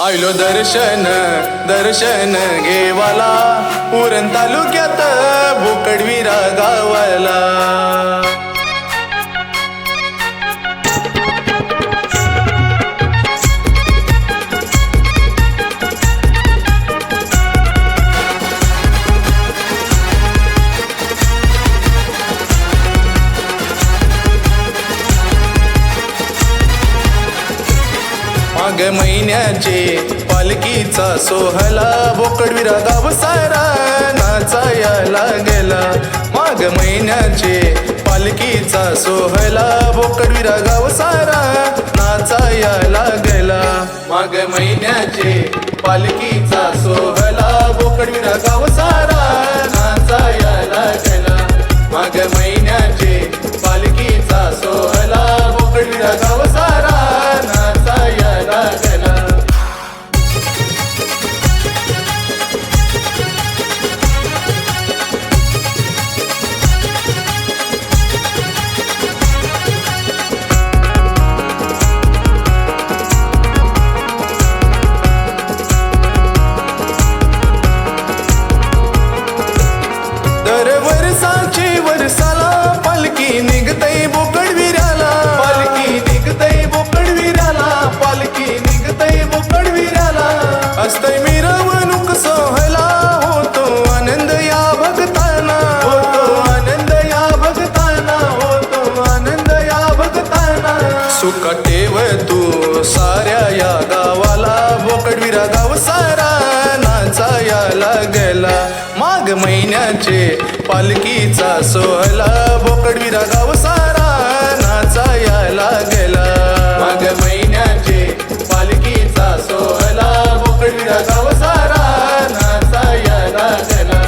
आयलो दर्शन घेवाला उरण तालुक्यात बोकडविरा गावाला। माग महिन्याचे पालखीचा सोहळा बोकडविरा गाव सारा नाचायला गेला। माग महिन्याचे पालखीचा सोहळा बोकडविरा गाव सारा नाचायला गेला। माग महिन्याचे पालखीचा सोहळा बोकडविरा गाव सारा नाचायला गेला। माग महिन्याचे पालखीचा सोहळा बोकडविरा गाव सारा नाचायला गेला। दर वर्षाची वर्षाला पालखी निघतई बोकडविऱ्याला। पालखी निघतई बोकडविऱ्याला। पालखी निघतई बोकडविऱ्याला। असतय मिरवणूक सोहळा होतो आनंद या भक्तांना। होतो आनंद या भक्तांना। होतो आनंद या भक्तांना। सुख ठेव तू साऱ्या या गावाला बोकडविरा गाव सारा नाचायला गेला। माघ महिन्याचे पालखीचा सोहळा बोकडविरा गाव सारा नाचायला गेला। माघ महिन्याचे पालखीचा सोहळा बोकडविरा गाव सारा नाचायला गेला।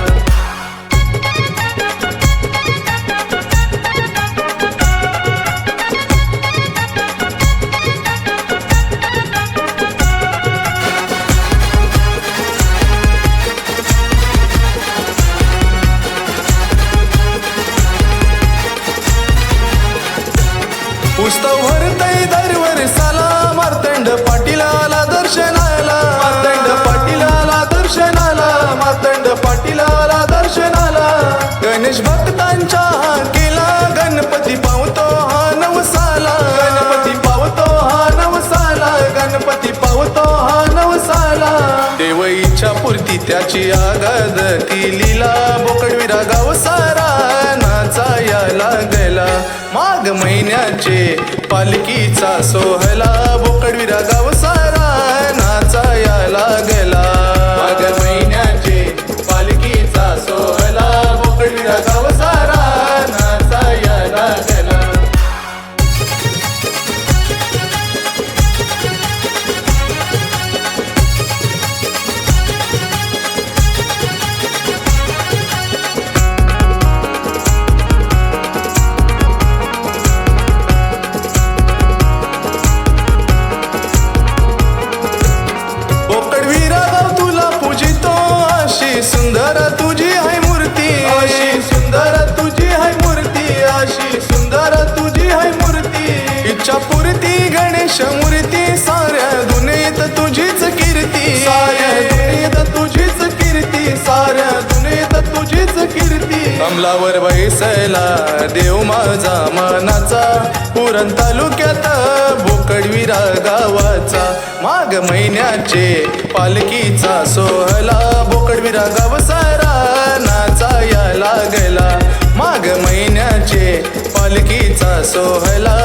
उत्सव भरतय दरवर्षाला मार्तंड पाटीलाला दर्शनाला। मार्तंड पाटीलाला दर्शनाला। मार्तंड पाटीलाला दर्शनाला। गणेश भक्तांच्या हा केला गणपती पावतो हा नवसाला। गणपती पावतो हा नवसाला। गणपती पावतो हा नवसाला। देव इच्छा पूर्ती त्याची आगाद केलीला बोकडविरा गाव सारा नाचायला गेला। माघ महिन्याचे पालखीचा सोहळा बोकडविरा गाव सारा नाचायला गेला। माघ महिन्याचे पालखीचा सोहळा बोकडविरा गाव सारा नाचायला गेला। बोकडविरा गाव तुला पूजितो अशी सुंदर तुझी है मूर्ती। अशी सुंदर तुझी है मूर्ती। अशी सुंदर तुझी है मूर्ती। इच्छा पूर्ती गणेश मूर्ती साऱ्या दुनियेत तुझीच कीर्ती। साऱ्या दुनियेत तुझीच कीर्ती। साऱ्या दुनियेत तुझीच कीर्ती। कमलावर बैसला देव माझा मनाचा उरण तालुक्यात बोकडविरा गावाचा। माघ महिन्याचे पालखीचा सोहळा बोकडविरा गाव सारा नाचायला गेला। माघ महिन्याचे पालखीचा सोहळा